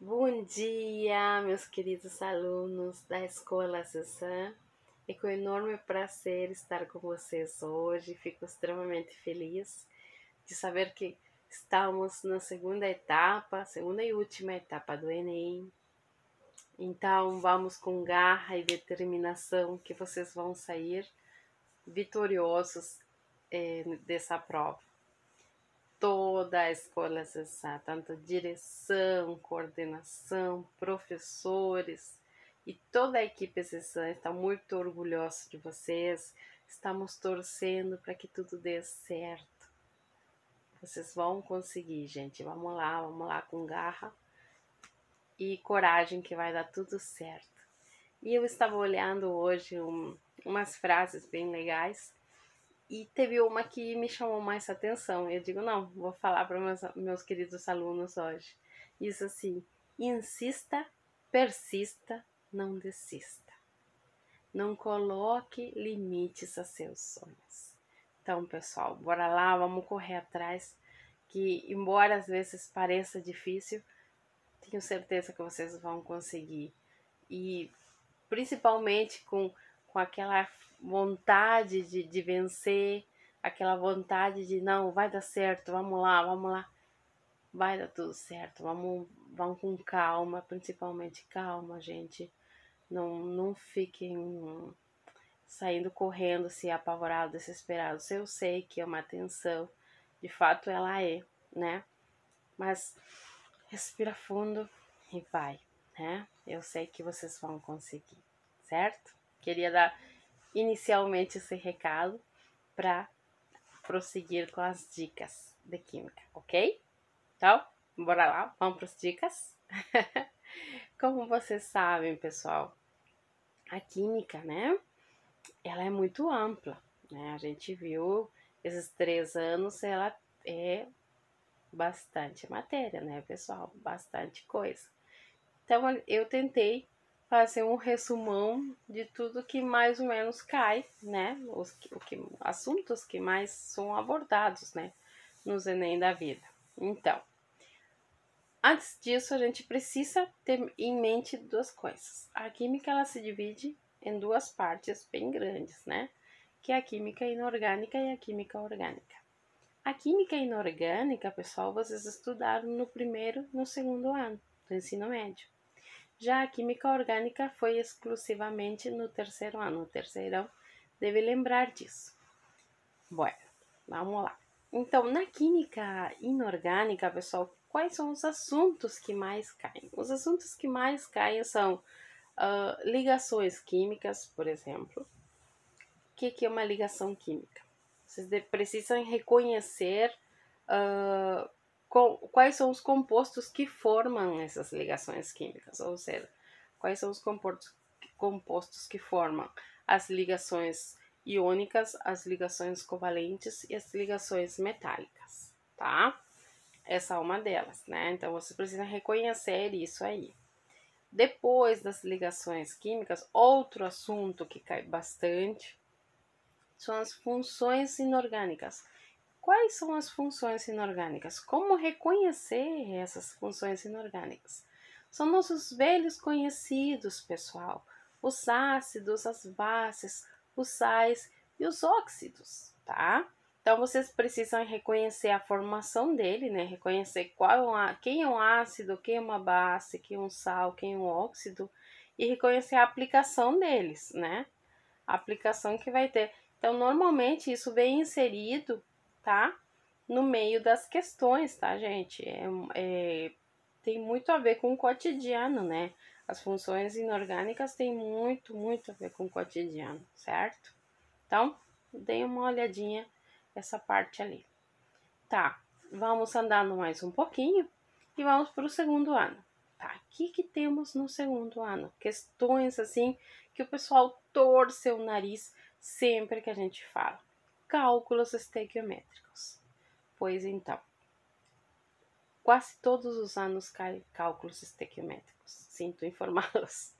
Bom dia, meus queridos alunos da Escola Cezanne. É com enorme prazer estar com vocês hoje. Fico extremamente feliz de saber que estamos na segunda etapa, segunda e última etapa do Enem. Então, vamos com garra e determinação que vocês vão sair vitoriosos dessa prova. Toda a escola acessar, tanto direção, coordenação, professores e toda a equipe acessar está muito orgulhosa de vocês. Estamos torcendo para que tudo dê certo. Vocês vão conseguir, gente. Vamos lá com garra e coragem que vai dar tudo certo. E eu estava olhando hoje umas frases bem legais e teve uma que me chamou mais atenção. Eu digo, não, vou falar para meus queridos alunos hoje. Isso assim, insista, persista, não desista. Não coloque limites a seus sonhos. Então, pessoal, bora lá, vamos correr atrás, que embora às vezes pareça difícil, tenho certeza que vocês vão conseguir. E principalmente com aquela vontade de vencer, aquela vontade de não, vai dar certo, vamos lá, vai dar tudo certo, vamos com calma, principalmente calma, gente. Não fiquem saindo correndo, se apavorados, desesperados. Eu sei que é uma tensão, de fato ela é, né? Mas respira fundo e vai, né? Eu sei que vocês vão conseguir, certo? Queria dar inicialmente esse recado para prosseguir com as dicas de química, ok? Então, bora lá, vamos para as dicas? Como vocês sabem, pessoal, a química, né? Ela é muito ampla, né? A gente viu esses 3 anos, ela é bastante matéria, né, pessoal? Bastante coisa. Então, eu tentei fazer um resumão de tudo que mais ou menos cai, né? Assuntos que mais são abordados, né? Nos Enem da vida. Então, antes disso, a gente precisa ter em mente duas coisas. A química, ela se divide em duas partes bem grandes, né? Que é a química inorgânica e a química orgânica. A química inorgânica, pessoal, vocês estudaram no primeiro e no segundo ano do ensino médio. Já a química orgânica foi exclusivamente no terceiro ano. O terceirão deve lembrar disso. Bueno, vamos lá. Então, na química inorgânica, pessoal, quais são os assuntos que mais caem? Os assuntos que mais caem são ligações químicas, por exemplo. O que é uma ligação química? Vocês precisam reconhecer quais são os compostos que formam essas ligações químicas, ou seja, quais são os compostos que formam as ligações iônicas, as ligações covalentes e as ligações metálicas, tá? Essa é uma delas, né? Então, você precisa reconhecer isso aí. Depois das ligações químicas, outro assunto que cai bastante são as funções inorgânicas. Quais são as funções inorgânicas? Como reconhecer essas funções inorgânicas? São nossos velhos conhecidos, pessoal. Os ácidos, as bases, os sais e os óxidos, tá? Então, vocês precisam reconhecer a formação dele, né? Reconhecer quem é um ácido, quem é uma base, quem é um sal, quem é um óxido. E reconhecer a aplicação deles, né? A aplicação que vai ter. Então, normalmente, isso vem inserido, tá? No meio das questões, tá, gente? Tem muito a ver com o cotidiano, né? As funções inorgânicas têm muito a ver com o cotidiano, certo? Então, dê uma olhadinha essa parte ali. Tá, vamos andando mais um pouquinho e vamos para o segundo ano. Tá, o que temos no segundo ano? Questões assim que o pessoal torce o nariz sempre que a gente fala. Cálculos estequiométricos. Pois então, quase todos os anos caem cálculos estequiométricos. Sinto informá-los.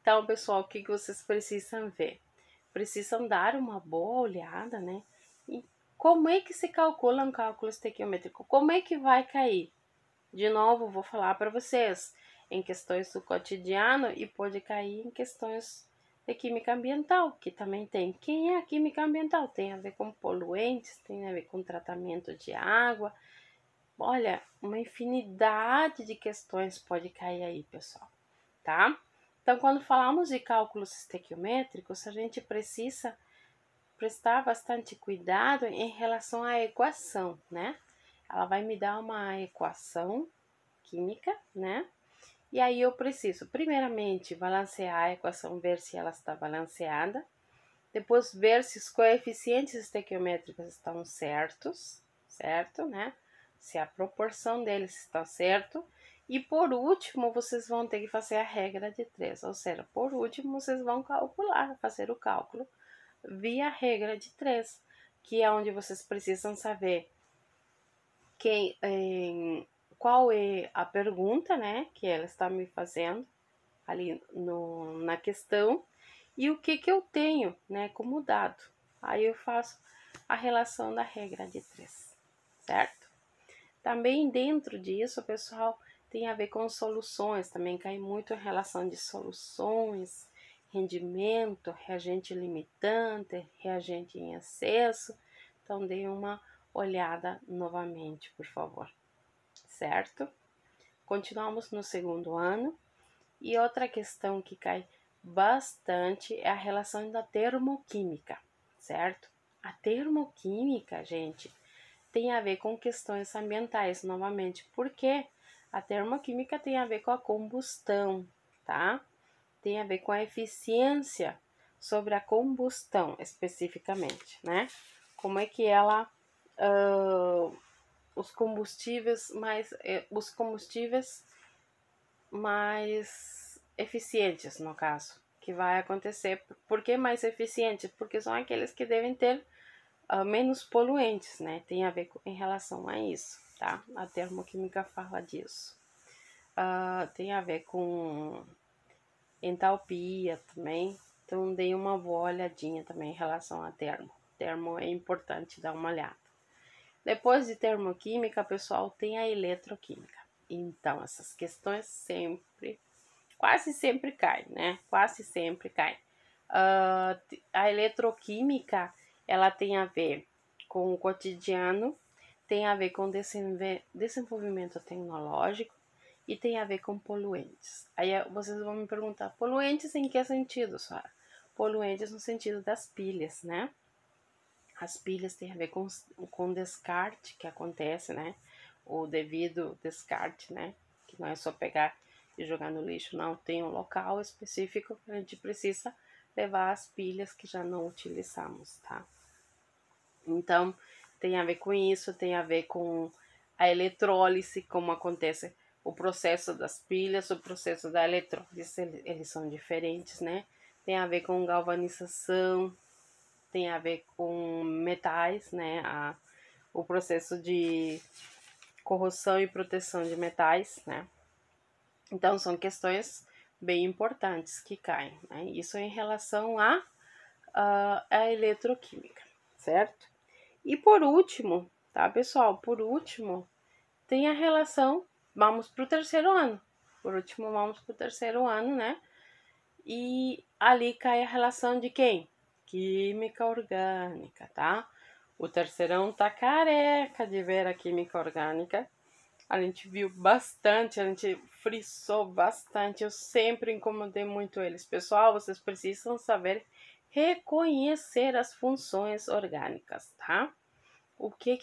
Então, pessoal, o que vocês precisam ver? Precisam dar uma boa olhada, né? E como é que se calcula um cálculo estequiométrico? Como é que vai cair? De novo, vou falar para vocês em questões do cotidiano e pode cair em questões de química ambiental, que também tem. Quem é a química ambiental? Tem a ver com poluentes, tem a ver com tratamento de água. Olha, uma infinidade de questões pode cair aí, pessoal, tá? Então, quando falamos de cálculos estequiométricos, a gente precisa prestar bastante cuidado em relação à equação, né? Ela vai me dar uma equação química, né? E aí eu preciso, primeiramente, balancear a equação, ver se ela está balanceada. Depois, ver se os coeficientes estequiométricos estão certos, certo, né? Se a proporção deles está certo. E por último, vocês vão ter que fazer a regra de 3, ou seja, por último, vocês vão calcular, fazer o cálculo via regra de 3, que é onde vocês precisam saber qual é a pergunta, né, que ela está me fazendo ali na questão e o que eu tenho, né, como dado. Aí eu faço a relação da regra de 3, certo? Também dentro disso, pessoal, tem a ver com soluções, também cai muito em relação de soluções, rendimento, reagente limitante, reagente em excesso. Então, dê uma olhada novamente, por favor, certo? Continuamos no segundo ano. E outra questão que cai bastante é a relação da termoquímica, certo? A termoquímica, gente, tem a ver com questões ambientais, novamente, porque a termoquímica tem a ver com a combustão, tá? Tem a ver com a eficiência sobre a combustão, especificamente, né? Como é que ela, os combustíveis mais eficientes, no caso, que vai acontecer. Por que mais eficientes? Porque são aqueles que devem ter menos poluentes, né? Tem a ver em relação a isso, tá? A termoquímica fala disso. Tem a ver com entalpia também. Então, dei uma boa olhadinha também em relação a termo. Termo é importante dar uma olhada. Depois de termoquímica, pessoal, tem a eletroquímica. Então, essas questões quase sempre caem, né? Quase sempre caem. A eletroquímica, ela tem a ver com o cotidiano, tem a ver com desenvolvimento tecnológico e tem a ver com poluentes. Aí vocês vão me perguntar, poluentes em que sentido, Sara? Poluentes no sentido das pilhas, né? As pilhas têm a ver com descarte que acontece, né? O devido descarte, né? Que não é só pegar e jogar no lixo, não. Tem um local específico que a gente precisa levar as pilhas que já não utilizamos, tá? Então, tem a ver com isso, tem a ver com a eletrólise, como acontece o processo das pilhas, o processo da eletrólise, eles são diferentes, né? Tem a ver com galvanização, tem a ver com metais, né? O processo de corrosão e proteção de metais, né? Então, são questões bem importantes que caem, né? Isso em relação a eletroquímica, certo? E por último, tá, pessoal? Por último, tem a relação, vamos para o terceiro ano. Por último, vamos para o terceiro ano, né? E ali cai a relação de quem? Química orgânica, tá? O terceirão tá careca de ver a química orgânica. A gente viu bastante, a gente frisou bastante. Eu sempre incomodei muito eles. Pessoal, vocês precisam saber reconhecer as funções orgânicas, tá? O que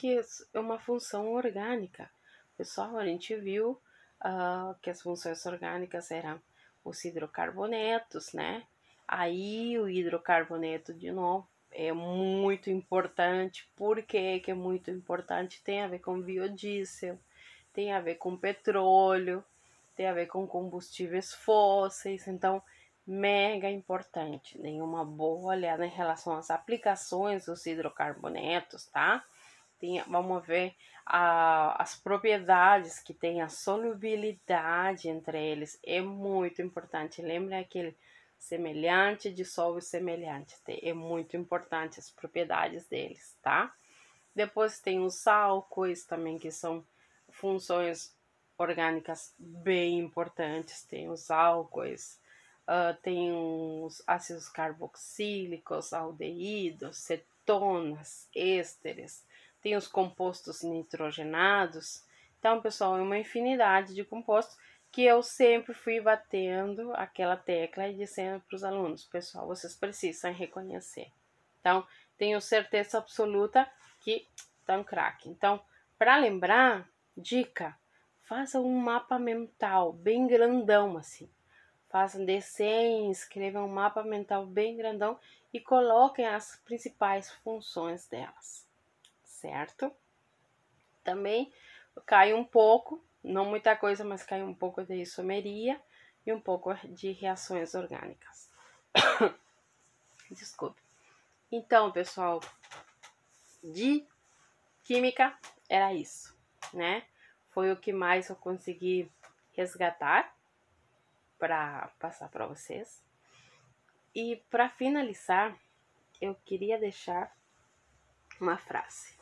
é uma função orgânica? Pessoal, a gente viu que as funções orgânicas eram os hidrocarbonetos, né? Aí o hidrocarboneto, de novo, é muito importante. Por que é muito importante? Tem a ver com biodiesel, tem a ver com petróleo, tem a ver com combustíveis fósseis. Então, mega importante. Dê uma boa olhada em relação às aplicações dos hidrocarbonetos, tá? Vamos ver as propriedades que tem, a solubilidade entre eles. É muito importante. Lembra aquele semelhante dissolve semelhante. É muito importante as propriedades deles, tá? Depois tem os álcoois também, que são funções orgânicas bem importantes, tem os álcoois, tem os ácidos carboxílicos, aldeídos, cetonas, ésteres, tem os compostos nitrogenados. Então, pessoal, é uma infinidade de compostos que eu sempre fui batendo aquela tecla e dizendo para os alunos, pessoal, vocês precisam reconhecer. Então, tenho certeza absoluta que estão craque. Então, para lembrar, dica, faça um mapa mental bem grandão assim. Façam desenho, escrevam um mapa mental bem grandão e coloquem as principais funções delas, certo? Também cai um pouco, não muita coisa, mas cai um pouco de isomeria e um pouco de reações orgânicas. Desculpe. Então, pessoal, de química era isso, né? Foi o que mais eu consegui resgatar para passar para vocês. E para finalizar, eu queria deixar uma frase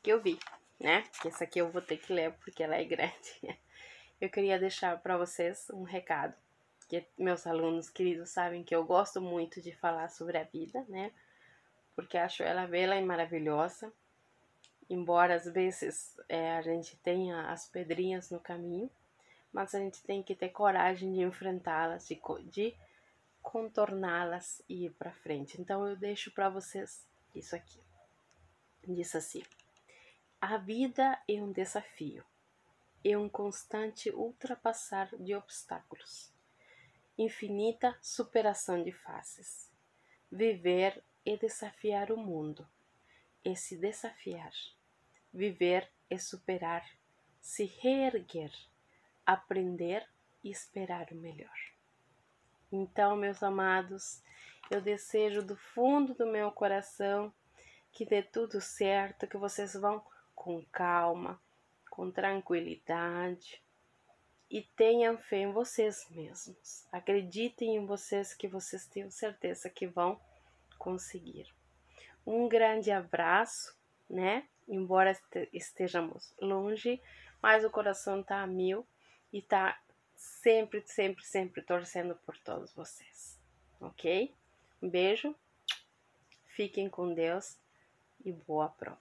que eu vi, né? Essa aqui eu vou ter que ler porque ela é grande. Eu queria deixar para vocês um recado, que meus alunos queridos sabem que eu gosto muito de falar sobre a vida, né? Porque acho ela bela e maravilhosa. Embora às vezes a gente tenha as pedrinhas no caminho, mas a gente tem que ter coragem de enfrentá-las, de contorná-las e ir para frente. Então eu deixo para vocês isso aqui. Diz assim: a vida é um desafio, é um constante ultrapassar de obstáculos, infinita superação de faces. Viver é desafiar o mundo, é se desafiar. Viver é superar, se reerguer, aprender e esperar o melhor. Então, meus amados, eu desejo do fundo do meu coração que dê tudo certo, que vocês vão com calma, com tranquilidade e tenham fé em vocês mesmos. Acreditem em vocês que vocês tenham certeza que vão conseguir. Um grande abraço, né? Embora estejamos longe, mas o coração tá a mil e tá sempre, sempre, sempre torcendo por todos vocês, ok? Um beijo, fiquem com Deus e boa prova.